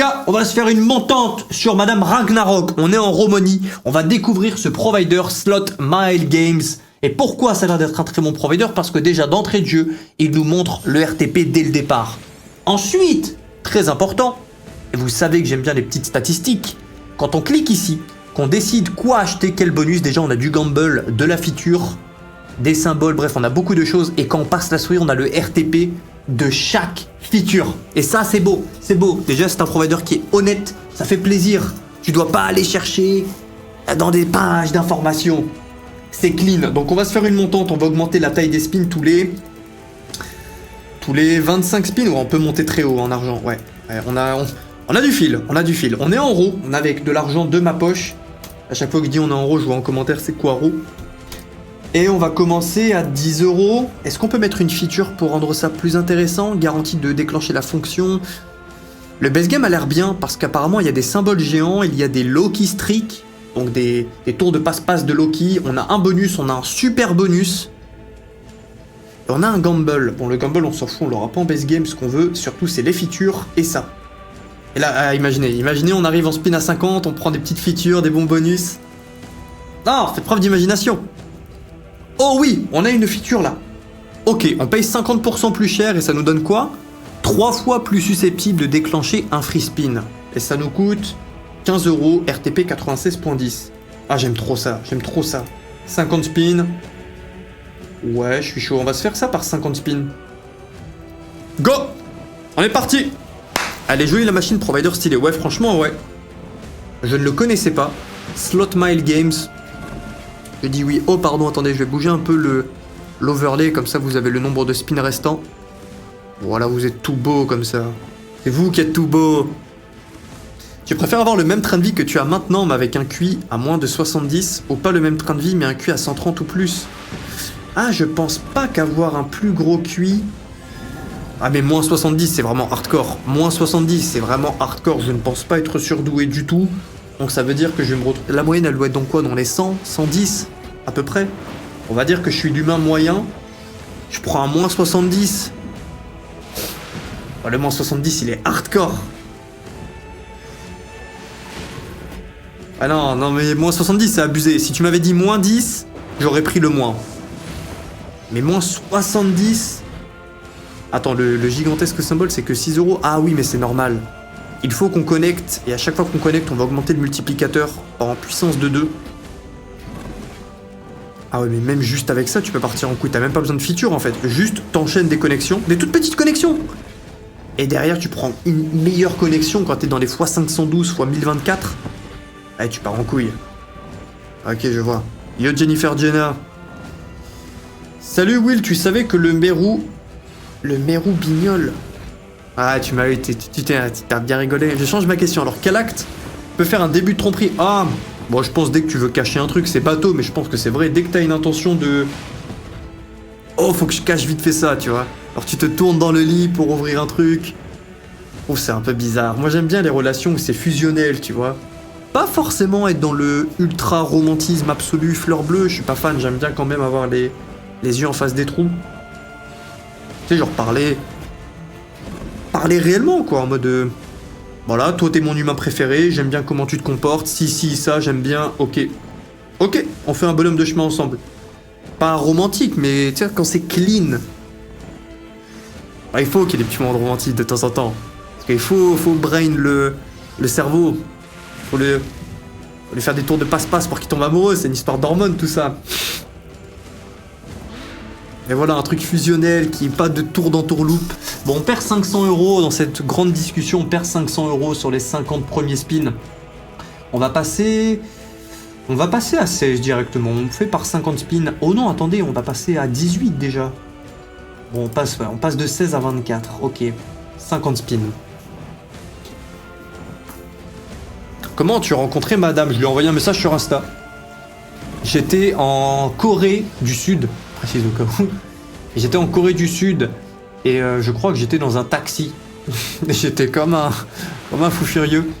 gars, on va se faire une montante sur Madame Ragnarok. On est en Romonie, on va découvrir ce provider Slot Mile Games. Et pourquoi ça a l'air d'être un très bon provider? Parce que déjà d'entrée de jeu, il nous montre le RTP dès le départ. Ensuite, très important, et vous savez que j'aime bien les petites statistiques, quand on clique ici, qu'on décide quoi acheter, quel bonus, déjà on a du gamble, de la feature, des symboles, bref on a beaucoup de choses, et quand on passe la souris on a le RTP de chaque feature. Et ça c'est beau, c'est beau. Déjà c'est un provider qui est honnête, ça fait plaisir. Tu dois pas aller chercher dans des pages d'informations. C'est clean. Donc on va se faire une montante, on va augmenter la taille des spins tous les 25 spins, ou on peut monter très haut en argent. Ouais, on a du fil, on a du fil. On est en RAW, on a avec de l'argent de ma poche. À chaque fois que je dis on est en RAW, je vois en commentaire c'est quoi RAW. Et on va commencer à 10 €. Est-ce qu'on peut mettre une feature pour rendre ça plus intéressant? Garantie de déclencher la fonction. Le base game a l'air bien parce qu'apparemment il y a des symboles géants, il y a des Loki streaks, donc des tours de passe-passe de Loki. On a un bonus, on a un super bonus. Et on a un gamble. Bon, le gamble on s'en fout, on l'aura pas en base game. Ce qu'on veut surtout c'est les features et ça. Et là, imaginez, on arrive en spin à 50, on prend des petites features, des bons bonus. Non, faites preuve d'imagination. Oh oui, on a une feature là. Ok, on paye 50% plus cher et ça nous donne quoi? 3 fois plus susceptible de déclencher un free spin. Et ça nous coûte 15 €, RTP 96.10. Ah, j'aime trop ça, j'aime trop ça. 50 spins. Ouais, je suis chaud, on va se faire ça par 50 spins. Go! On est parti! Elle est jolie la machine provider stylée. Ouais, franchement, ouais. Je ne le connaissais pas. Slot Mile Games. Je dis oui. Oh, pardon, attendez, je vais bouger un peu l'overlay, comme ça vous avez le nombre de spins restants. Voilà, vous êtes tout beau comme ça. C'est vous qui êtes tout beau. Tu préfères avoir le même train de vie que tu as maintenant, mais avec un QI à moins de 70, ou pas le même train de vie, mais un QI à 130 ou plus? Ah, je pense pas qu'avoir un plus gros QI... Ah mais moins 70 c'est vraiment hardcore. Moins 70 c'est vraiment hardcore. Je ne pense pas être surdoué du tout. Donc ça veut dire que je vais me retrouver... La moyenne elle doit être donc quoi? Dans les 100, 110 à peu près. On va dire que je suis d'humain moyen. Je prends un moins 70. Oh, le moins 70 il est hardcore. Ah non, non mais moins 70 c'est abusé. Si tu m'avais dit moins 10, j'aurais pris le moins. Mais moins 70... Attends, le gigantesque symbole, c'est que 6 €. Ah oui, mais c'est normal. Il faut qu'on connecte, et à chaque fois qu'on connecte, on va augmenter le multiplicateur en puissance de 2. Ah ouais, mais même juste avec ça, tu peux partir en couille. T'as même pas besoin de feature, en fait. Juste, t'enchaînes des connexions, des toutes petites connexions. Et derrière, tu prends une meilleure connexion quand t'es dans les x512, x1024. Allez, tu pars en couille. Ok, je vois. Yo, Jennifer Jenna. Salut, Will, tu savais que le Mérou Bignol. Ah, tu t'as bien rigolé. Je change ma question. Alors, quel acte peut faire un début de tromperie? Ah, bon, je pense dès que tu veux cacher un truc, c'est bateau, mais je pense que c'est vrai. Dès que t'as une intention de... Oh, faut que je cache vite fait ça, tu vois. Alors, tu te tournes dans le lit pour ouvrir un truc. Oh, c'est un peu bizarre. Moi, j'aime bien les relations où c'est fusionnel, tu vois. Pas forcément être dans le ultra romantisme absolu, fleur bleue. Je suis pas fan. J'aime bien quand même avoir les yeux en face des trous. Tu sais, genre parler réellement, quoi, en mode... voilà, toi t'es mon humain préféré, j'aime bien comment tu te comportes, si, ça, j'aime bien, ok. Ok, on fait un bonhomme de chemin ensemble. Pas romantique, mais tu sais, quand c'est clean. Ah, il faut qu'il y ait des petits moments de romantique de temps en temps. Parce qu'il faut brain le cerveau. Faut lui faire des tours de passe-passe pour qu'il tombe amoureux, c'est une histoire d'hormones, tout ça. Et voilà, un truc fusionnel qui est pas de tour d'entourloupe. Bon, on perd 500 € dans cette grande discussion. On perd 500 € sur les 50 premiers spins. On va passer à 16 directement. On fait par 50 spins. Oh non, attendez, on va passer à 18 déjà. Bon, on passe de 16 à 24. Ok, 50 spins. Comment tu as rencontré madame? Je lui ai envoyé un message sur Insta. J'étais en Corée du Sud. Précise au cas où. J'étais en Corée du Sud et je crois que j'étais dans un taxi. J'étais comme un fou furieux.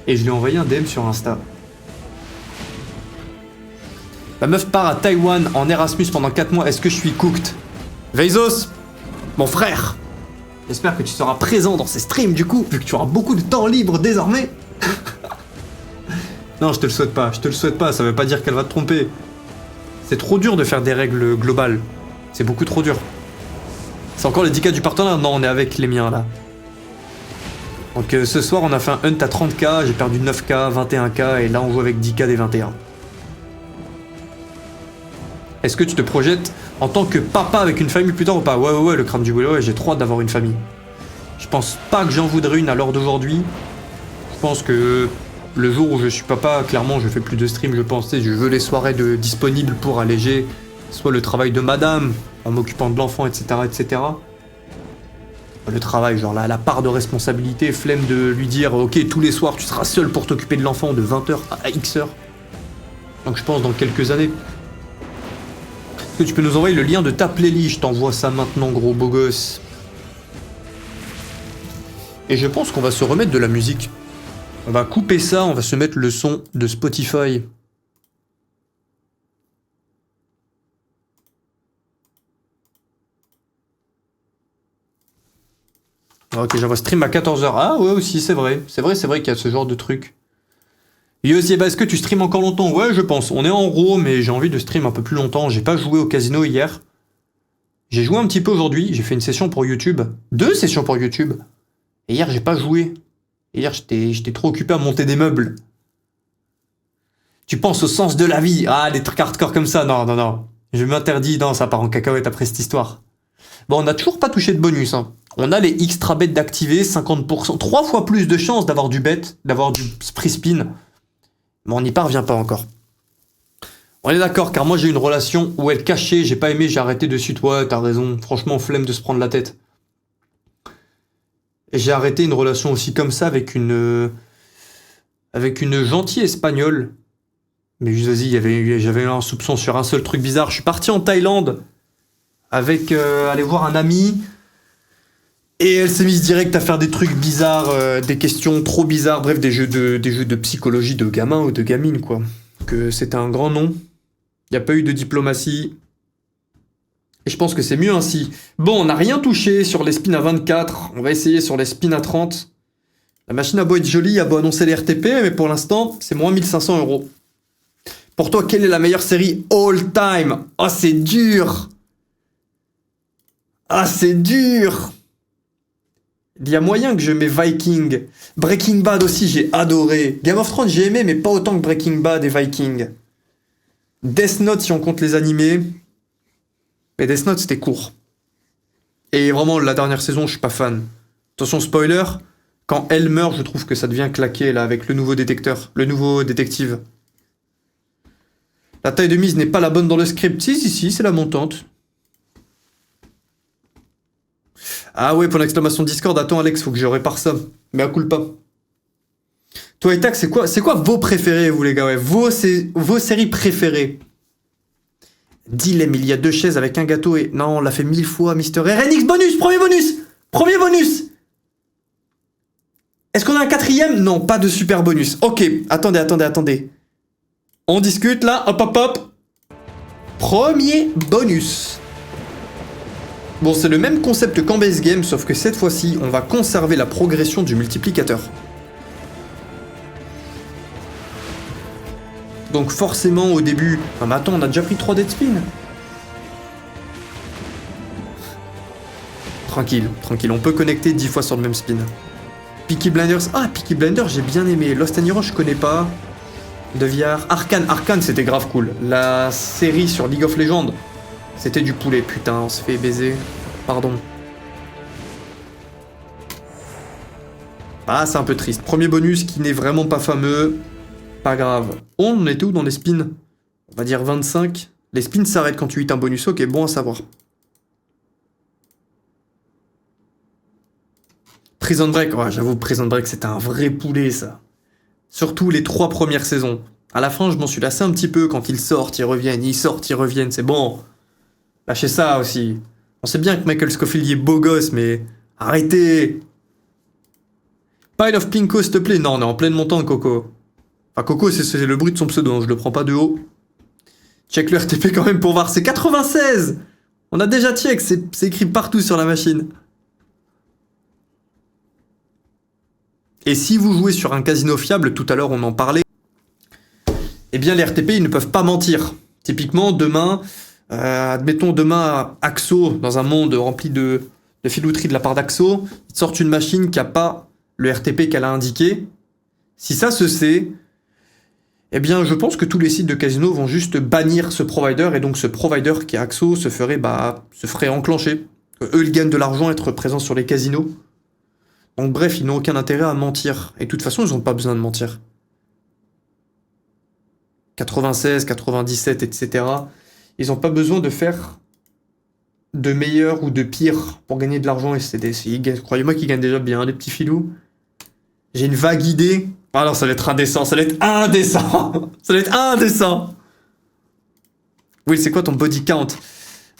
Et je lui ai envoyé un DM sur Insta. La meuf part à Taïwan en Erasmus pendant 4 mois. Est-ce que je suis cooked? Vezos, mon frère, J'espère que tu seras présent dans ces streams du coup, vu que tu auras beaucoup de temps libre désormais. Non, je te le souhaite pas, ça veut pas dire qu'elle va te tromper. C'est trop dur de faire des règles globales. C'est beaucoup trop dur. C'est encore les 10K du partenaire? Non, on est avec les miens là. Donc ce soir on a fait un hunt à 30K, j'ai perdu 9K, 21K et là on joue avec 10K des 21. Est-ce que tu te projettes en tant que papa avec une famille plus tard ou pas? Ouais, le crâne du boulet, ouais, j'ai trop hâte d'avoir une famille. Je pense pas que j'en voudrais une à l'heure d'aujourd'hui. Je pense que le jour où je suis papa, clairement je fais plus de stream, je pense, je veux les soirées disponibles pour alléger soit le travail de madame, en m'occupant de l'enfant, etc., etc. Le travail, genre la part de responsabilité, flemme de lui dire ok, tous les soirs tu seras seul pour t'occuper de l'enfant de 20h à X heures. Donc je pense dans quelques années. Est-ce que tu peux nous envoyer le lien de ta playlist? Je t'envoie ça maintenant, gros beau gosse. Et je pense qu'on va se remettre de la musique. On va couper ça, on va se mettre le son de Spotify. Ok, j'envoie stream à 14h. Ah ouais aussi, c'est vrai. C'est vrai qu'il y a ce genre de truc. Yosieba, est-ce que tu stream encore longtemps? Ouais, je pense. On est en RAW, mais j'ai envie de stream un peu plus longtemps. J'ai pas joué au casino hier. J'ai joué un petit peu aujourd'hui. J'ai fait une session pour YouTube. 2 sessions pour YouTube. Et hier, j'ai pas joué. Hier, j'étais trop occupé à monter des meubles. Tu penses au sens de la vie. Ah, des trucs hardcore comme ça. Non. Je m'interdis. Non, ça part en cacahuète après cette histoire. Bon, on n'a toujours pas touché de bonus, hein. On a les extra bets d'activer, 50%, 3 fois plus de chances d'avoir du bet, d'avoir du free spin. Mais on n'y parvient pas encore. On est d'accord, car moi j'ai une relation où elle cachait, j'ai pas aimé, j'ai arrêté de suite. Ouais, t'as raison, franchement, flemme de se prendre la tête. Et j'ai arrêté une relation aussi comme ça avec une gentille espagnole. Mais juste vas-y, j'avais un soupçon sur un seul truc bizarre. Je suis parti en Thaïlande avec aller voir un ami. Et elle s'est mise direct à faire des trucs bizarres, des questions trop bizarres, bref, des jeux de psychologie de gamin ou de gamine, quoi. Que c'était un grand nom. Il n'y a pas eu de diplomatie. Et je pense que c'est mieux ainsi. Bon, on n'a rien touché sur les spins à 24. On va essayer sur les spins à 30. La machine a beau être jolie, a beau annoncer les RTP, mais pour l'instant, c'est moins 1500 €. Pour toi, quelle est la meilleure série all time? Oh, c'est dur. Ah, c'est dur. Il y a moyen que je mets Viking. Breaking Bad aussi, j'ai adoré. Game of Thrones, j'ai aimé, mais pas autant que Breaking Bad et Viking. Death Note, si on compte les animés. Mais Death Note, c'était court. Et vraiment, la dernière saison, je suis pas fan. Attention, spoiler. Quand elle meurt, je trouve que ça devient claqué, là, avec le nouveau détecteur. Le nouveau détective. La taille de mise n'est pas la bonne dans le script. Si, c'est la montante. Ah ouais, pour l'exclamation Discord, attends Alex, faut que je répare ça. Mais à coup pas. Toi et Tac, c'est quoi vos préférés, vous les gars? Ouais, vos séries préférées. Dilemme, il y a 2 chaises avec un gâteau et... Non, on l'a fait 1000 fois, Mister RNX, bonus. Premier bonus. Est-ce qu'on a un 4ème? Non, pas de super bonus. Ok, attendez. On discute là, hop. Premier bonus. Bon, c'est le même concept qu'en base game, sauf que cette fois-ci, on va conserver la progression du multiplicateur. Donc forcément, au début... Non mais attends, on a déjà pris 3 dead spin. Tranquille, on peut connecter 10 fois sur le même spin. Peaky Blinders... Ah, Peaky Blinders, j'ai bien aimé. Lost and Hero, je connais pas. De VR... Arcane, c'était grave cool. La série sur League of Legends... C'était du poulet, putain, on se fait baiser. Pardon. Ah, c'est un peu triste. Premier bonus qui n'est vraiment pas fameux. Pas grave. On était où dans les spins? On va dire 25. Les spins s'arrêtent quand tu hits un bonus. Ok, bon à savoir. Prison Break. Ouais, j'avoue, Prison Break, c'était un vrai poulet, ça. Surtout les 3 premières saisons. À la fin, je m'en suis lassé un petit peu. Quand ils sortent, ils reviennent. C'est bon. Lâchez ça aussi. On sait bien que Michael Scofield est beau gosse, mais... Arrêtez. Pile of Pinko, s'il te plaît. Non, on est en pleine montante, Coco. Enfin, Coco, c'est le bruit de son pseudo, hein, je le prends pas de haut. Check le RTP quand même pour voir. C'est 96. On a déjà check, c'est écrit partout sur la machine. Et si vous jouez sur un casino fiable, tout à l'heure on en parlait, eh bien les RTP ils ne peuvent pas mentir. Typiquement demain, admettons demain Axo, dans un monde rempli de filouterie de la part d'Axo, ils te sortent une machine qui n'a pas le RTP qu'elle a indiqué. Si ça se sait, eh bien je pense que tous les sites de casino vont juste bannir ce provider, et donc ce provider qui est Axo se ferait enclencher. Eux ils gagnent de l'argent à être présents sur les casinos. Donc bref, ils n'ont aucun intérêt à mentir. Et de toute façon, ils n'ont pas besoin de mentir. 96, 97, etc. Ils n'ont pas besoin de faire de meilleur ou de pire pour gagner de l'argent. Croyez-moi qu'ils gagnent déjà bien, les petits filous. J'ai une vague idée. Ah non, ça va être indécent, ça va être indécent. Ça va être indécent. Oui, c'est quoi ton body count?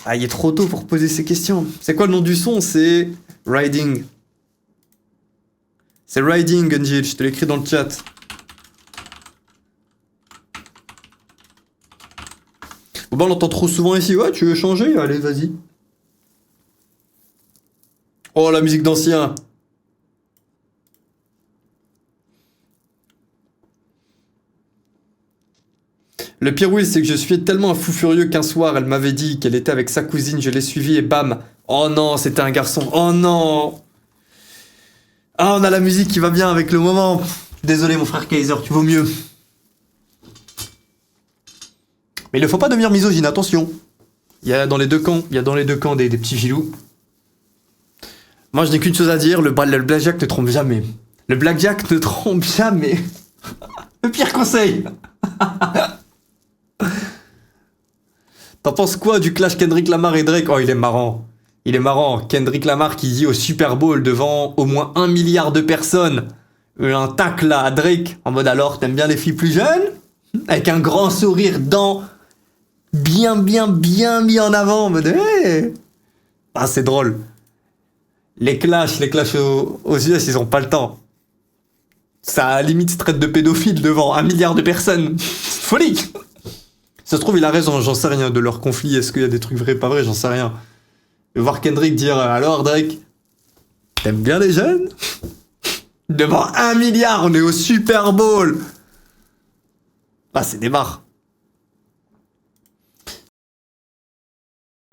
Ah, il est trop tôt pour poser ces questions. C'est quoi le nom du son? C'est Riding. C'est Riding, Gunjil, je te l'écris dans le chat. Bon, on l'entend trop souvent ici. Ouais, tu veux changer? Allez, vas-y. Oh, la musique d'ancien. Le pire, oui, c'est que je suis tellement un fou furieux qu'un soir, elle m'avait dit qu'elle était avec sa cousine, je l'ai suivie et bam. Oh non, c'était un garçon. Oh non. Ah, on a la musique qui va bien avec le moment. Désolé, mon frère Kaiser, tu vaux mieux. Mais il ne faut pas devenir misogyne, attention. Il y a dans les deux camps, des petits filous. Moi, je n'ai qu'une chose à dire, le blackjack ne trompe jamais. Le blackjack ne trompe jamais. Le pire conseil. T'en penses quoi du clash Kendrick Lamar et Drake? Oh, il est marrant. Il est marrant. Kendrick Lamar qui dit au Super Bowl devant au moins 1 milliard de personnes un tacle à Drake en mode alors t'aimes bien les filles plus jeunes? Avec un grand sourire bien mis en avant en mode hey. Ah, c'est drôle. Les clashs aux US, ils ont pas le temps. Ça à la limite se traite de pédophile devant 1 milliard de personnes. Folie. Ça se trouve il a raison, j'en sais rien de leur conflit. Est-ce qu'il y a des trucs vrais pas vrais? J'en sais rien. Et voir Kendrick dire alors Drake, t'aimes bien les jeunes? Devant 1 milliard, on est au Super Bowl. Ah, c'est des barres.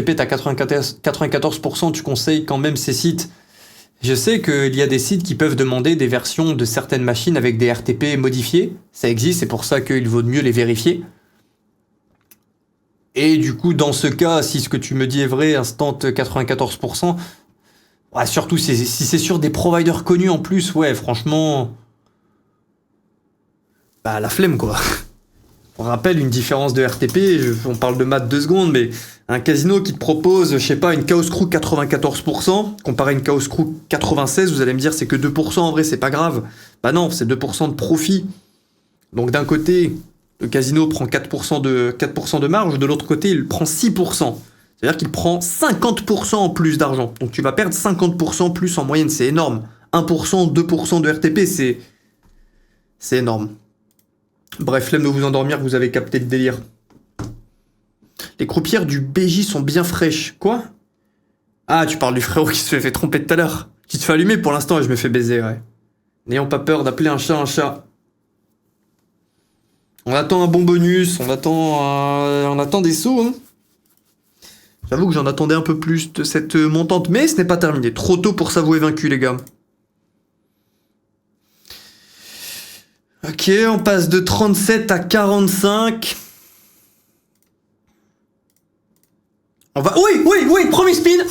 T'as 94%, tu conseilles quand même ces sites. Je sais qu'il y a des sites qui peuvent demander des versions de certaines machines avec des RTP modifiés. Ça existe, c'est pour ça qu'il vaut mieux les vérifier. Et du coup, dans ce cas, si ce que tu me dis est vrai, instant 94%, ouais, surtout si c'est sur des providers connus en plus, ouais, franchement... Bah, la flemme, quoi. On rappelle une différence de RTP, on parle de maths 2 secondes, mais un casino qui te propose, je sais pas, une Chaos Crew 94%, comparé à une Chaos Crew 96%, vous allez me dire c'est que 2% en vrai, c'est pas grave. Bah non, c'est 2% de profit. Donc d'un côté, le casino prend 4% de marge, de l'autre côté, il prend 6%. C'est-à-dire qu'il prend 50% en plus d'argent. Donc tu vas perdre 50% plus en moyenne, c'est énorme. 1%, 2% de RTP, c'est énorme. Bref, flemme de vous endormir, vous avez capté le délire. Les croupières du BJ sont bien fraîches. Quoi? Ah, tu parles du frérot qui se fait tromper tout à l'heure. Qui te fait allumer pour l'instant et je me fais baiser, ouais. N'ayons pas peur d'appeler un chat un chat. On attend un bon bonus, on attend des sauts. Hein. J'avoue que j'en attendais un peu plus de cette montante, mais ce n'est pas terminé. Trop tôt pour s'avouer vaincu, les gars. Ok, on passe de 37 à 45. On va... Oui, premier spin.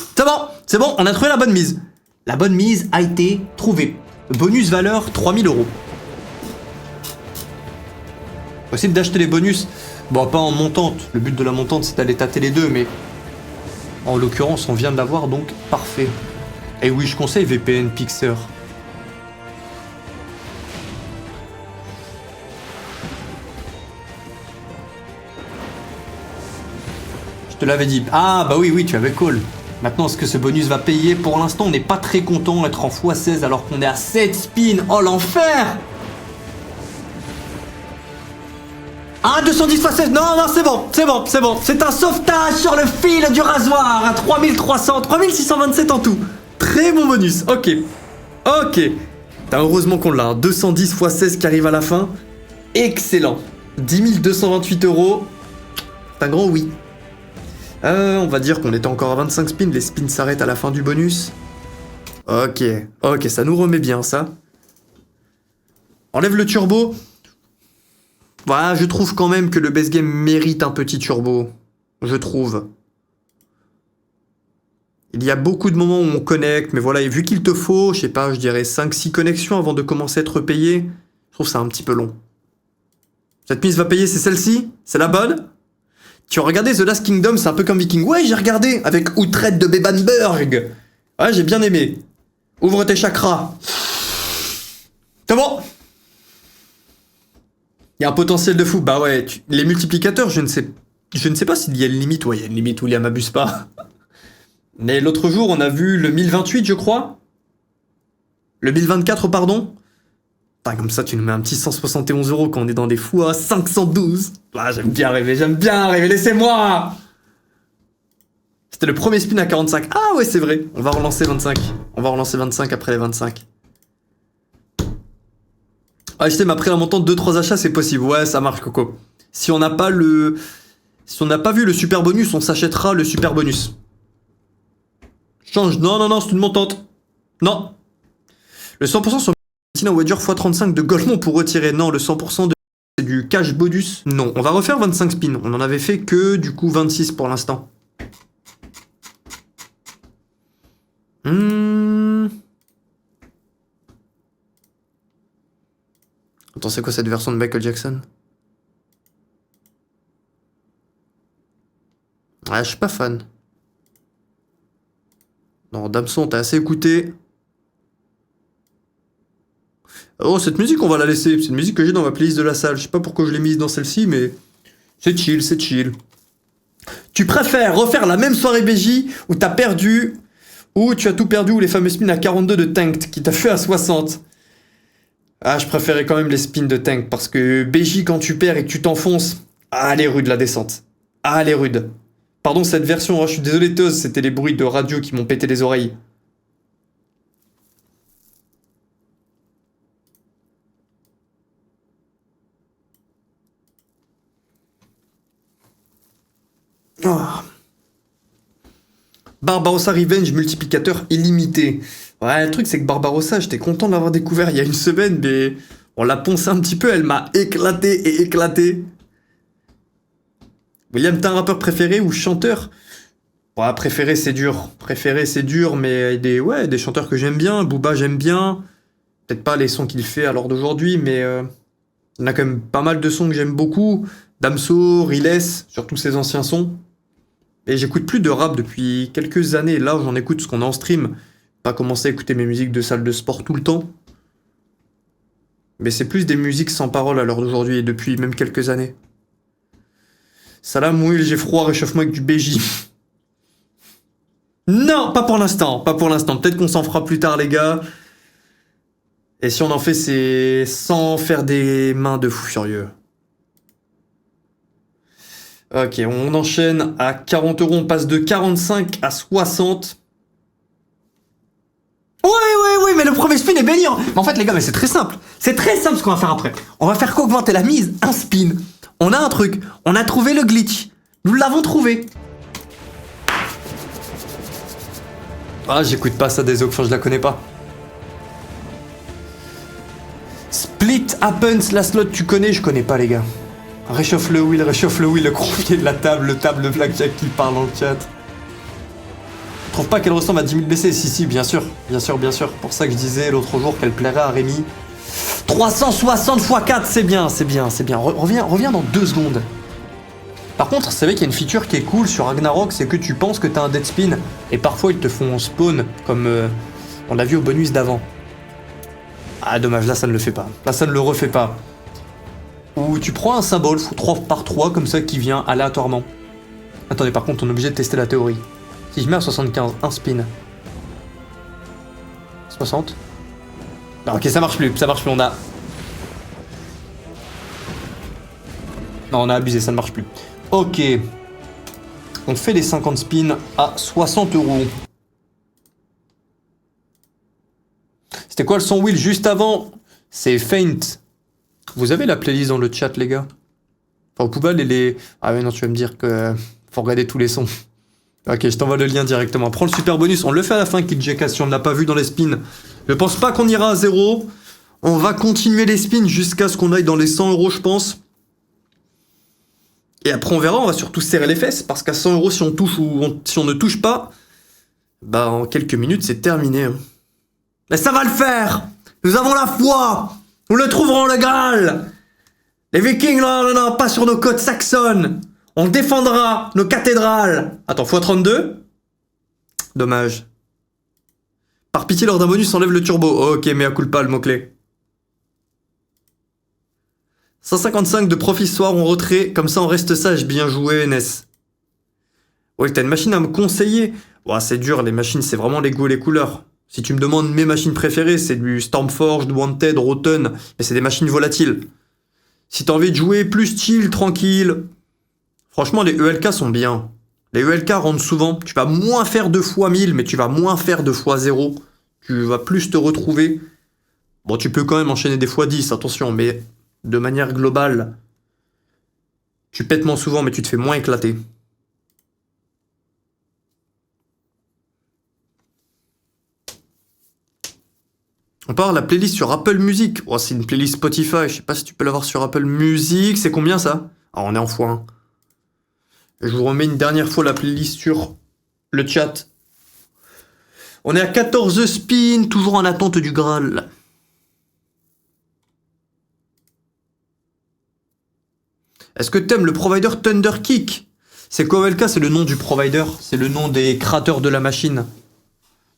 C'est bon, on a trouvé la bonne mise. La bonne mise a été trouvée. Bonus valeur 3000 €. Possible d'acheter les bonus. Bon, pas en montante. Le but de la montante, c'est d'aller tâter les deux, mais... En l'occurrence, on vient de l'avoir, donc parfait. Et oui, je conseille VPN Pixer. Je te l'avais dit. Ah, bah oui, tu avais call. Maintenant, est-ce que ce bonus va payer? Pour l'instant, on n'est pas très content d'être en x16 alors qu'on est à 7 spins. Oh, l'enfer! Ah, 210 x 16. Non, c'est bon. C'est un sauvetage sur le fil du rasoir à 3627 en tout. Très bon bonus. Ok. T'as heureusement qu'on l'a. Hein. 210 x 16 qui arrive à la fin. Excellent. 10 228 €. C'est un grand oui. On va dire qu'on était encore à 25 spins. Les spins s'arrêtent à la fin du bonus. Ok. Ok, ça nous remet bien, ça. Enlève le turbo. Voilà, je trouve quand même que le best game mérite un petit turbo. Je trouve. Il y a beaucoup de moments où on connecte, mais voilà, et vu qu'il te faut, je sais pas, je dirais 5-6 connexions avant de commencer à être payé, je trouve ça un petit peu long. Cette mise va payer, c'est celle-ci? C'est la bonne? Tu as regardé The Last Kingdom, c'est un peu comme Viking. Ouais, j'ai regardé, avec Uhtred de Bebenberg. Ouais, j'ai bien aimé. Ouvre tes chakras. C'est bon. Il y a un potentiel de fou. Bah ouais, les multiplicateurs, je ne sais pas s'il y a une limite. Ouais, il y a une limite, William, abuse pas. Mais l'autre jour, on a vu le 1028, je crois. Le 1024, pardon. Putain, comme ça, tu nous mets un petit 171 € quand on est dans des fois 512. Ah, j'aime bien rêver, laissez-moi. C'était le premier spin à 45. Ah ouais, c'est vrai. On va relancer 25. On va relancer 25 après les 25. Acheter ma pré la montante 2-3 achats, c'est possible. Ouais, ça marche, Coco. Si on n'a pas vu le super bonus, on s'achètera le super bonus. Change. Non, c'est une montante. Non. Le 100% sur Tina Wager x35 de Goldmont pour retirer. Non, le 100% c'est du cash bonus. Non, on va refaire 25 spins. On en avait fait que, du coup, 26 pour l'instant. Attends, c'est quoi cette version de Michael Jackson? Ouais, je suis pas fan. Non, Damson, t'as assez écouté. Oh, cette musique, on va la laisser. C'est une musique que j'ai dans ma playlist de la salle. Je sais pas pourquoi je l'ai mise dans celle-ci, mais c'est chill, c'est chill. Tu préfères refaire la même soirée BJ où t'as perdu, ou tu as tout perdu, ou les fameux spins à 42 de Tanked qui t'a fait à 60? Ah, je préférais quand même les spins de Tank, parce que BJ, quand tu perds et que tu t'enfonces, ah, elle est rude la descente. Ah, elle est rude. Pardon, cette version, oh, je suis désolé, Teuse, c'était les bruits de radio qui m'ont pété les oreilles. Oh. Barbarossa Revenge, multiplicateur illimité. Ouais, le truc, c'est que Barbarossa, j'étais content de l'avoir découvert il y a une semaine, mais on l'a poncé un petit peu, elle m'a éclaté et éclaté. William, t'as un rappeur préféré ou chanteur? Ouais, préféré, c'est dur. Préféré, c'est dur, mais des chanteurs que j'aime bien. Booba, j'aime bien. Peut-être pas les sons qu'il fait à l'heure d'aujourd'hui, mais il y en a quand même pas mal de sons que j'aime beaucoup. Damso, Riles, surtout ses anciens sons. Et j'écoute plus de rap depuis quelques années. Là où j'en écoute ce qu'on a en stream. Pas commencé à écouter mes musiques de salle de sport tout le temps. Mais c'est plus des musiques sans parole à l'heure d'aujourd'hui et depuis même quelques années. Salam Will, j'ai froid, réchauffe-moi avec du BJ. Non, pas pour l'instant, pas pour l'instant. Peut-être qu'on s'en fera plus tard, les gars. Et si on en fait, c'est sans faire des mains de fou furieux. Ok, on enchaîne à 40 €, on passe de 45 à 60. Ouais, mais le premier spin est béliant. Mais en fait, les gars, mais c'est très simple. C'est très simple ce qu'on va faire après. On va faire qu'augmenter la mise, un spin. On a un truc, on a trouvé le glitch. Nous l'avons trouvé. Ah, j'écoute pas ça des enfin, je la connais pas. Split happens, la slot, tu connais, je connais pas, les gars. Réchauffe le wheel, le croupier de la table, le table de blackjack qui parle dans le chat. Je trouve pas qu'elle ressemble à 10 000 BC, si, bien sûr. Pour ça que je disais l'autre jour qu'elle plairait à Rémi. 360 x 4, c'est bien. Reviens dans 2 secondes. Par contre, c'est vrai qu'il y a une feature qui est cool sur Ragnarok, c'est que tu penses que t'as un dead spin, et parfois ils te font spawn, comme on l'a vu au bonus d'avant. Ah, dommage, là ça ne le fait pas. Là ça ne le refait pas. Ou tu prends un symbole 3 par 3 comme ça qui vient aléatoirement. Attendez, par contre, on est obligé de tester la théorie. Si je mets à 75, un spin. 60. Non, ok, ça marche plus, on a... Non, on a abusé, ça ne marche plus. Ok. On fait les 50 spins à 60 €. C'était quoi le son, Will? Juste avant, c'est Faint. Vous avez la playlist dans le chat, les gars? Enfin, vous pouvez aller les... Ah ouais, non, tu vas me dire que... Faut regarder tous les sons. Ok, je t'envoie le lien directement. Prends le super bonus, on le fait à la fin, KidJK, si on ne l'a pas vu dans les spins. Je pense pas qu'on ira à 0. On va continuer les spins jusqu'à ce qu'on aille dans les 100 euros, je pense. Et après, on verra, on va surtout serrer les fesses, parce qu'à 100 euros, si on touche ou si on ne touche pas, bah, en quelques minutes, c'est terminé. Hein. Mais ça va le faire! Nous avons la foi! Nous le trouverons, le Graal! Les Vikings, non, pas sur nos côtes saxonnes! On défendra nos cathédrales. Attends, x32. Dommage. Par pitié, lors d'un bonus, enlève le turbo. Ok, mais à culpa le mot-clé. 155 de profit soir en retrait. Comme ça, on reste sage. Bien joué, NS. Ouais, t'as une machine à me conseiller. Ouais, c'est dur, les machines, c'est vraiment les goûts et les couleurs. Si tu me demandes mes machines préférées, c'est du Stormforged, Wanted, Rotten. Mais c'est des machines volatiles. Si t'as envie de jouer plus chill, tranquille... Franchement, les ELK sont bien. Les ELK rendent souvent. Tu vas moins faire 2 fois 1000, mais tu vas moins faire 2 fois 0. Tu vas plus te retrouver. Bon, tu peux quand même enchaîner des fois 10, attention, mais de manière globale, tu pètes moins souvent, mais tu te fais moins éclater. On part la playlist sur Apple Music. Oh, c'est une playlist Spotify. Je sais pas si tu peux l'avoir sur Apple Music. C'est combien ça? Ah, on est en x1. Je vous remets une dernière fois la playlist sur le chat. On est à 14 spins, toujours en attente du Graal. Est-ce que t'aimes le provider Thunderkick? C'est KOLK, c'est le nom du provider, c'est le nom des créateurs de la machine.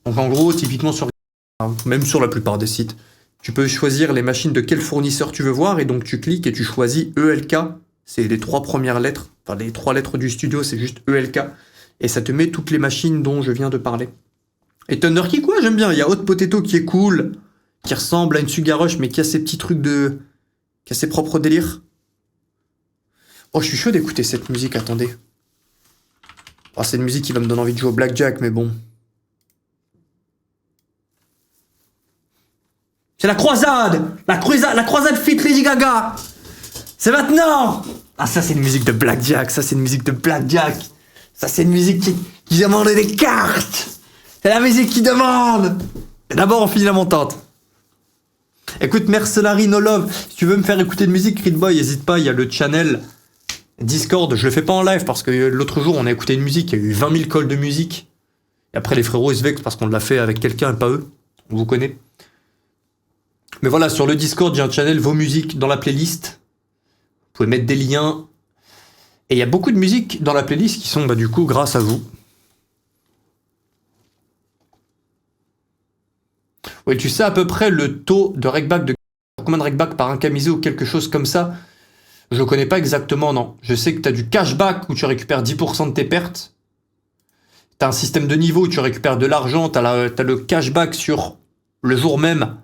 Donc en gros, typiquement sur... Même sur la plupart des sites, tu peux choisir les machines de quel fournisseur tu veux voir, et donc tu cliques et tu choisis ELK. C'est les 3 premières lettres, enfin les 3 lettres du studio, c'est juste ELK. Et ça te met toutes les machines dont je viens de parler. Et Thunderkick, ouais, j'aime bien. Il y a Hot Potato qui est cool, qui ressemble à une Sugarush, mais qui a ses petits trucs de... qui a ses propres délires. Oh, je suis chaud d'écouter cette musique, attendez. Oh, c'est une musique qui va me donner envie de jouer au Blackjack, mais bon. C'est la croisade! La croisade fit Lady Gaga! C'est maintenant! Ah, ça, c'est une musique de Blackjack. Ça, c'est une musique de Blackjack. Ça, c'est une musique qui demande des cartes. C'est la musique qui demande. Et d'abord, on finit la montante. Écoute, Mercenary No Love, si tu veux me faire écouter de musique, Creedboy, n'hésite pas, il y a le channel Discord. Je le fais pas en live parce que l'autre jour, on a écouté une musique, il y a eu 20 000 calls de musique. Et après, les frérots, ils se vexent parce qu'on l'a fait avec quelqu'un et pas eux. On vous connaît. Mais voilà, sur le Discord, j'ai un channel, vos musiques dans la playlist. Vous pouvez mettre des liens. Et il y a beaucoup de musiques dans la playlist qui sont bah, du coup grâce à vous. Oui, tu sais à peu près le taux de rakeback de combien de rakeback par un camisé ou quelque chose comme ça. Je le connais pas exactement, non. Je sais que tu as du cashback où tu récupères 10% de tes pertes. Tu as un système de niveau où tu récupères de l'argent. Tu as le cashback sur le jour même.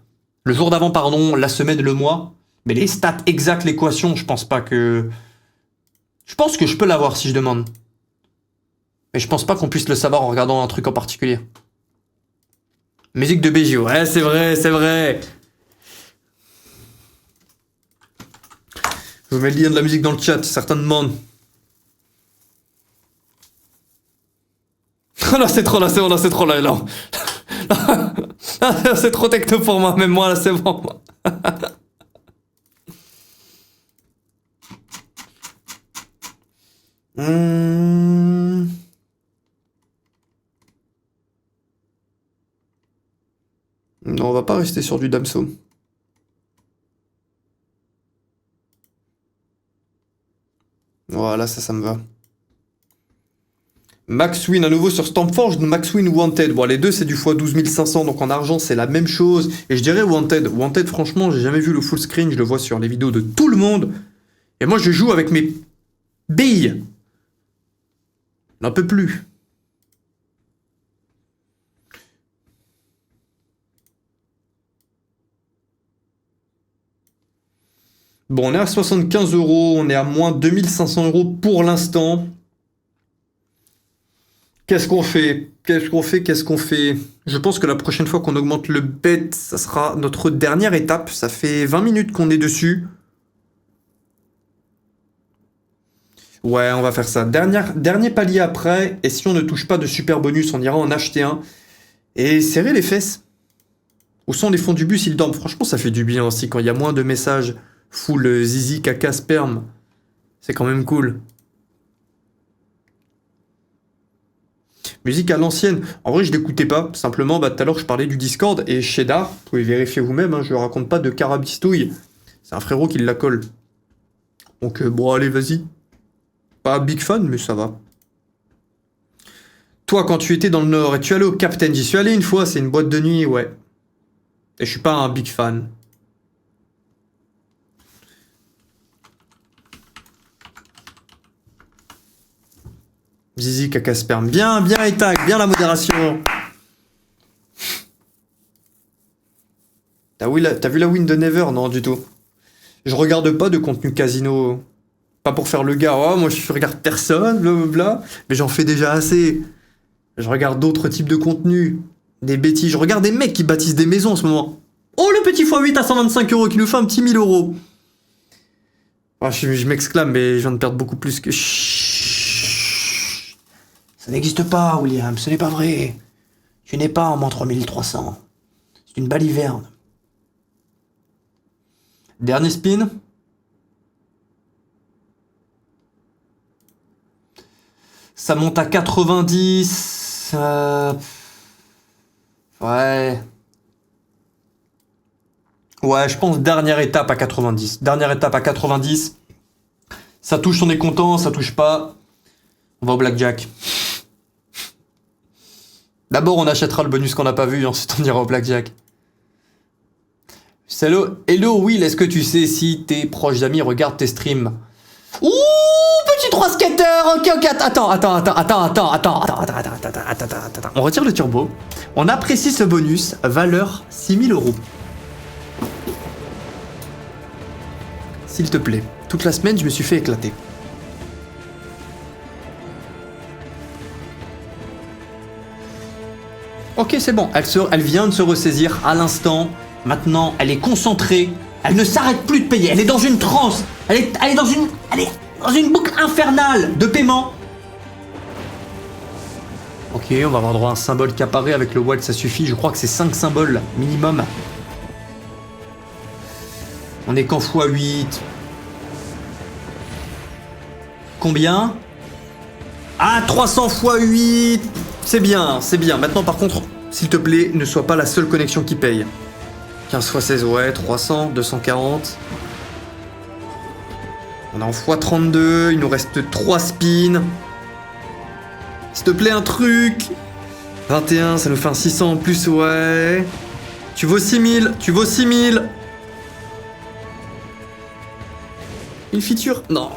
Le jour d'avant, pardon, la semaine, le mois. Mais les stats exactes, l'équation, je pense pas que... Je pense que je peux l'avoir si je demande. Mais je pense pas qu'on puisse le savoir en regardant un truc en particulier. Musique de BJ, ouais, c'est vrai, c'est vrai. Je vous mets le lien de la musique dans le chat, certains demandent. Là, c'est trop, là, c'est bon, là, c'est trop, là, là. C'est trop techno pour moi, même moi, là, c'est bon. Non, on va pas rester sur du Damso. Voilà, ça me va. Max Win à nouveau sur Stormforged, Max Win ou Wanted. Bon, les deux, c'est du x12 500, donc en argent, c'est la même chose. Et je dirais Wanted. Wanted, franchement, j'ai jamais vu le full screen, je le vois sur les vidéos de tout le monde. Et moi, je joue avec mes billes. N'en peut plus. Bon, on est à 75 €, on est à moins 2500 € pour l'instant. Qu'est-ce qu'on fait? Qu'est-ce qu'on fait? Qu'est-ce qu'on fait? Je pense que la prochaine fois qu'on augmente le bet, ça sera notre dernière étape. Ça fait 20 minutes qu'on est dessus. Ouais, on va faire ça. Dernier palier après. Et si on ne touche pas de super bonus, on ira en acheter un. Et serrer les fesses. Où sont les fonds du bus? Ils dorment. Franchement, ça fait du bien aussi quand il y a moins de messages full zizi, caca, sperme. C'est quand même cool. Musique à l'ancienne. En vrai, je l'écoutais pas. Simplement, tout à l'heure, je parlais du Discord et Cheddar. Vous pouvez vérifier vous-même. Hein, je raconte pas de carabistouille. C'est un frérot qui la colle. Donc, bon, allez, vas-y. Pas big fan, mais ça va. Toi, quand tu étais dans le Nord, et tu allé au Captain, j'y suis allé une fois. C'est une boîte de nuit, ouais. Et je suis pas un big fan. Zizi, caca, sperme. Bien, bien, Etag, bien la modération. T'as vu la win de Never? Non, du tout. Je regarde pas de contenu casino. Pas pour faire le gars. Oh, moi, je regarde personne, blablabla. Mais j'en fais déjà assez. Je regarde d'autres types de contenus. Des bêtises. Je regarde des mecs qui bâtissent des maisons en ce moment. Oh, le petit x8 à 125 € qui nous fait un petit 1000 €. Oh, je m'exclame, mais je viens de perdre beaucoup plus que... Chut. Ça n'existe pas, William. Ce n'est pas vrai. Tu n'es pas en moins 3300. C'est une baliverne. Dernier spin. Ça monte à 90. Ouais. Ouais, je pense dernière étape à 90. Dernière étape à 90. Ça touche, on est content. Ça touche pas, on va au blackjack. D'abord, on achètera le bonus qu'on n'a pas vu, ensuite on ira au blackjack. Hello Will, est-ce que tu sais si tes proches amis regardent tes streams? Ouh, petit 3 skater. Ok, attends. On retire le turbo. On apprécie ce bonus, valeur 6000 €. S'il te plaît. Toute la semaine, je me suis fait éclater. Ok, c'est bon. Elle vient de se ressaisir à l'instant. Maintenant, elle est concentrée. Elle ne s'arrête plus de payer. Elle est dans une transe. Elle est dans une boucle infernale de paiement. Ok, on va avoir droit à un symbole qui apparaît avec le wall, ça suffit. Je crois que c'est 5 symboles minimum. On est qu'en x8. Combien? Ah, 300 x 8. C'est bien, c'est bien. Maintenant, par contre, s'il te plaît, ne sois pas la seule connexion qui paye. 15 x 16, ouais, 300, 240. On est en x32, il nous reste 3 spins. S'il te plaît, un truc. 21, ça nous fait un 600 en plus, ouais. Tu vaux 6000, tu vaux 6000. Une feature? Non.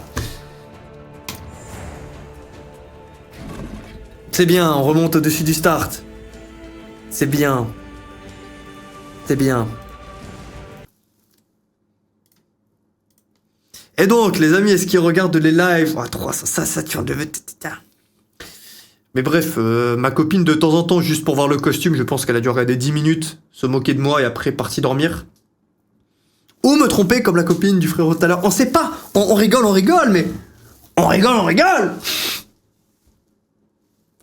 C'est bien, on remonte au-dessus du start. C'est bien. C'est bien. Et donc, les amis, est-ce qu'ils regardent les lives? Ah, 300, ça, tu en devais... Mais bref, ma copine, de temps en temps, juste pour voir le costume, je pense qu'elle a dû regarder 10 minutes, se moquer de moi et après partir dormir. Ou me tromper comme la copine du frérot tout à l'heure. On sait pas. On rigole, mais... On rigole.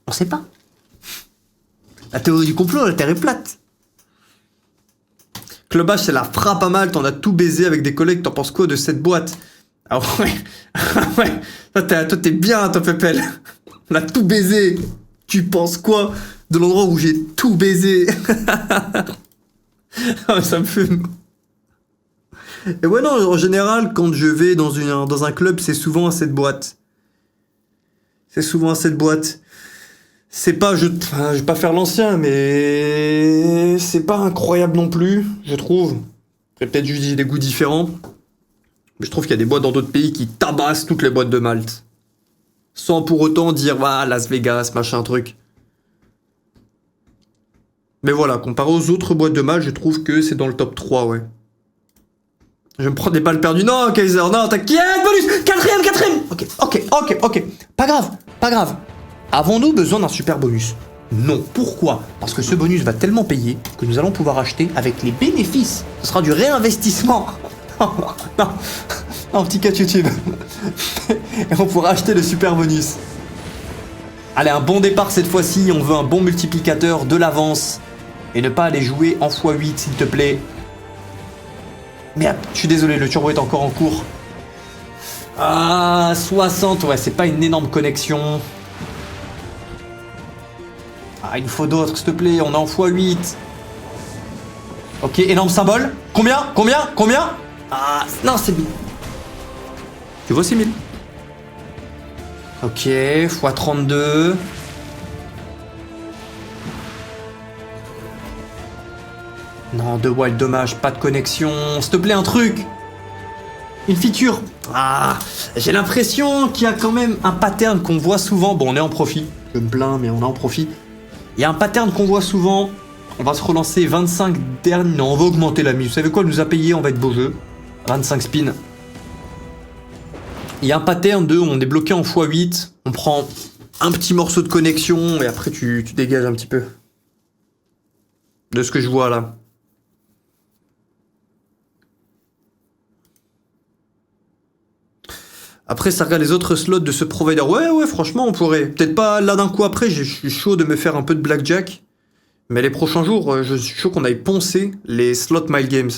On sait pas. La théorie du complot, la Terre est plate. Clubhouse, c'est la frappe à mal. T'en as tout baisé avec des collègues. T'en penses quoi de cette boîte? Ah ouais. Ouais. Toi, t'es bien, toi, Pépel. On a tout baisé. Tu penses quoi de l'endroit où j'ai tout baisé? Ça me fume. Et ouais, non, en général, quand je vais dans un club, c'est souvent à cette boîte. C'est pas, je vais pas faire l'ancien, mais c'est pas incroyable non plus, je trouve. Après, peut-être juste j'ai des goûts différents. Mais je trouve qu'il y a des boîtes dans d'autres pays qui tabassent toutes les boîtes de Malte. Sans pour autant dire, ah, Las Vegas, machin truc. Mais voilà, comparé aux autres boîtes de Malte, je trouve que c'est dans le top 3, ouais. Je me prends des balles perdues. Non, Kaiser, non, t'inquiète, bonus. Quatrième. Ok. Pas grave. Avons-nous besoin d'un super bonus? Non. Pourquoi? Parce que ce bonus va tellement payer que nous allons pouvoir acheter avec les bénéfices. Ce sera du réinvestissement. Non, non, non, petit cut YouTube. Et on pourra acheter le super bonus. Allez, un bon départ cette fois-ci. On veut un bon multiplicateur, de l'avance. Et ne pas aller jouer en x8, s'il te plaît. Merde, je suis désolé, le turbo est encore en cours. Ah, 60, ouais, c'est pas une énorme connexion. Ah, il nous faut d'autres, s'il te plaît, on est en x8. Ok, énorme symbole. Combien? Combien? Combien? Ah, non, c'est 1000. Tu vois, c'est 1000. Ok, x32. Non, de wild, dommage, pas de connexion. S'il te plaît, un truc. Une feature. Ah, j'ai l'impression qu'il y a quand même un pattern qu'on voit souvent. Bon, on est en profit. Je me plains, mais on est en profit. Il y a un pattern qu'on voit souvent. On va se relancer 25 derniers. Non, on va augmenter la mise. Vous savez quoi, elle nous a payé, on va être beau jeu. 25 spins. Il y a un pattern de on est bloqué en x8. On prend un petit morceau de connexion et après tu dégages un petit peu. De ce que je vois là. Après, ça regarde les autres slots de ce provider. Ouais, franchement, on pourrait. Peut-être pas là d'un coup après, je suis chaud de me faire un peu de blackjack. Mais les prochains jours, je suis chaud qu'on aille poncer les slot mile games.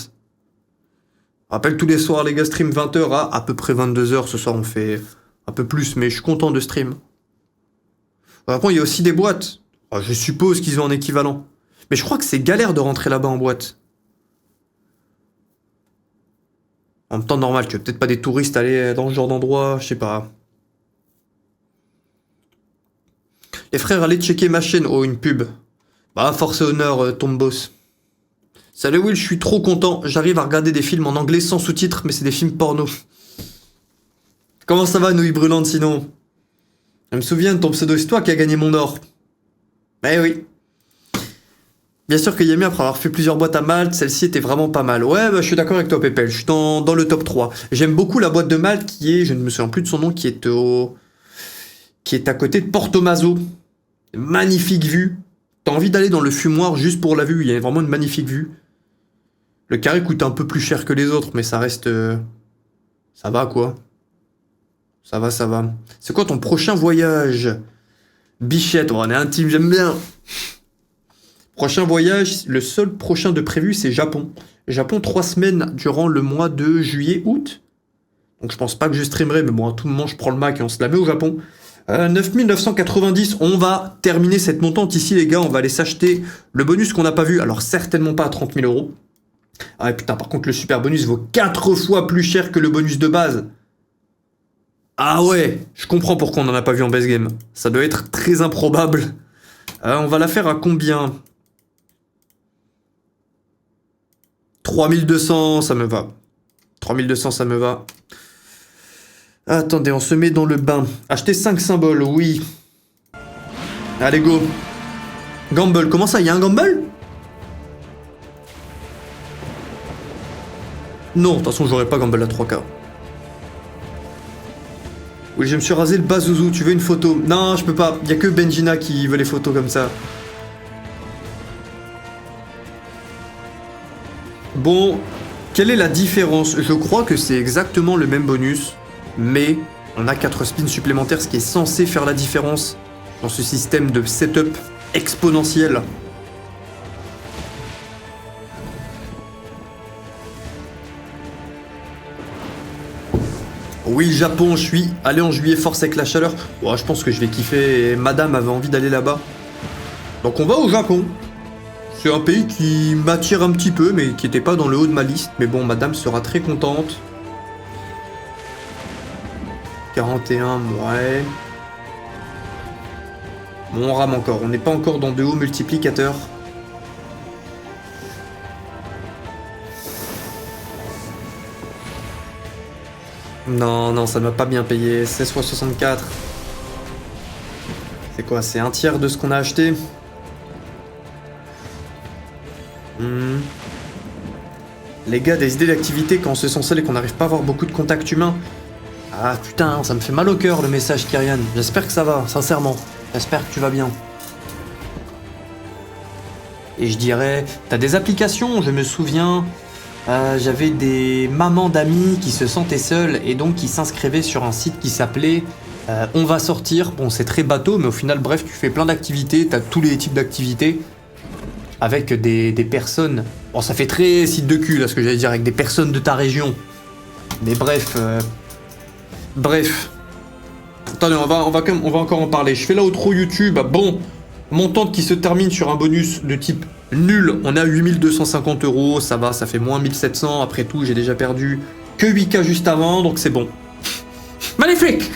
Rappelle tous les soirs, les gars, stream 20h à peu près 22h. Ce soir, on fait un peu plus, mais je suis content de stream. Après, il y a aussi des boîtes. Je suppose qu'ils ont un équivalent. Mais je crois que c'est galère de rentrer là-bas en boîte. En même temps, normal, tu veux peut-être pas des touristes aller dans ce genre d'endroit, je sais pas. Les frères, allez checker ma chaîne. Oh, une pub. Bah, force et honneur, ton boss. Salut Will, je suis trop content. J'arrive à regarder des films en anglais sans sous-titres, mais c'est des films porno. Comment ça va, nouille brûlante, sinon? Je me souviens de ton pseudo, c'est toi qui as gagné mon or. Eh oui. Bien sûr que Yami, après avoir fait plusieurs boîtes à Malte, celle-ci était vraiment pas mal. Ouais, bah, je suis d'accord avec toi, Pépel. Je suis dans le top 3. J'aime beaucoup la boîte de Malte qui est, je ne me souviens plus de son nom, qui est à côté de Porto Maso. Magnifique vue. T'as envie d'aller dans le fumoir juste pour la vue. Il y a vraiment une magnifique vue. Le carré coûte un peu plus cher que les autres, mais ça reste... Ça va, quoi. Ça va, ça va. C'est quoi ton prochain voyage? Bichette, on est intime, j'aime bien. Prochain voyage, le seul prochain de prévu, c'est Japon. Japon, 3 semaines durant le mois de juillet, août. Donc je pense pas que je streamerai, mais bon, à tout moment, je prends le Mac et on se la met au Japon. 9990, on va terminer cette montante ici, les gars. On va aller s'acheter le bonus qu'on n'a pas vu. Alors, certainement pas à 30 000 euros. Ah putain, par contre, le super bonus vaut 4 fois plus cher que le bonus de base. Ah ouais, je comprends pourquoi on n'en a pas vu en base game. Ça doit être très improbable. On va la faire à combien? 3200, ça me va. 3200, ça me va. Attendez, on se met dans le bain. Acheter 5 symboles, oui. Allez, go. Gamble, comment ça, il y a un gamble? Non, de toute façon, j'aurais pas gamble à 3K. Oui, je me suis rasé le bazouzou, tu veux une photo? Non, je peux pas, il y a que Benjina qui veut les photos comme ça. Bon, quelle est la différence? Je crois que c'est exactement le même bonus, mais on a 4 spins supplémentaires, ce qui est censé faire la différence dans ce système de setup exponentiel. Oui, Japon, je suis allé en juillet force avec la chaleur. Ouais, je pense que je vais kiffer, et madame avait envie d'aller là-bas. Donc on va au Japon. C'est un pays qui m'attire un petit peu, mais qui n'était pas dans le haut de ma liste. Mais bon, madame sera très contente. 41, ouais. Bon, on rame encore. On n'est pas encore dans de hauts multiplicateurs. Non, non, ça ne m'a pas bien payé. 16 x 64. C'est quoi? C'est un tiers de ce qu'on a acheté. Les gars, des idées d'activité quand on se sent seul et qu'on n'arrive pas à avoir beaucoup de contacts humains. Ah putain, ça me fait mal au cœur le message, Kyrian. J'espère que ça va, sincèrement. J'espère que tu vas bien. Et je dirais, t'as des applications, je me souviens, j'avais des mamans d'amis qui se sentaient seules et donc qui s'inscrivaient sur un site qui s'appelait On va sortir. Bon, c'est très bateau, mais au final, bref, tu fais plein d'activités, t'as tous les types d'activités avec des personnes. Bon, ça fait très site de cul, là, ce que j'allais dire, avec des personnes de ta région. Mais bref, bref. Attendez, on va encore en parler. Je fais l'outro YouTube. Bon, montante qui se termine sur un bonus de type nul. On est à 8250 €. Ça va, ça fait moins 1700. Après tout, j'ai déjà perdu que 8K juste avant, donc c'est bon. Magnifique!